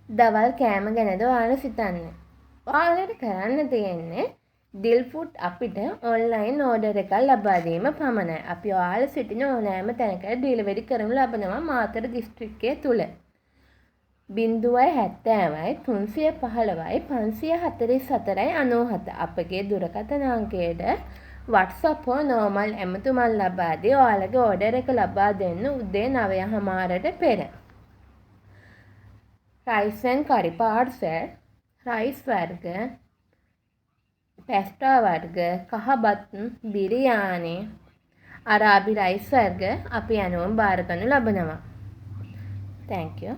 දවල් කෑම ගැනද ඔයාලා සිතන්නේ. ඔයාලට කරන්න තියෙන්නේ ඩිල්ෆුඩ් අපිට ඔන්ලයින් ඕඩර් එකක් ලබා දීම පමණයි. අපි ඔයාලා සිටින ඕනෑම තැනකට ඩිලිවරි කරනු ලබනවා මාතර දිස්ත්‍රික්කය තුල. 070යි 315යි 544යි 97 අපගේ දුරකථන අංකයට WhatsApp හෝ normal ඇමතුමක් ලබා දී ඔයාලගේ ඕඩර් එක ලබා දෙන්න උදේ 9:00ට පෙර. Rice and curry parcel, rice වර්ග, පැස්ටා වර්ග, කහබත්, බිරියානි, අරාබි රයිස් වර්ග අපි අනුවම බාර ගනු ලබනවා. Thank you.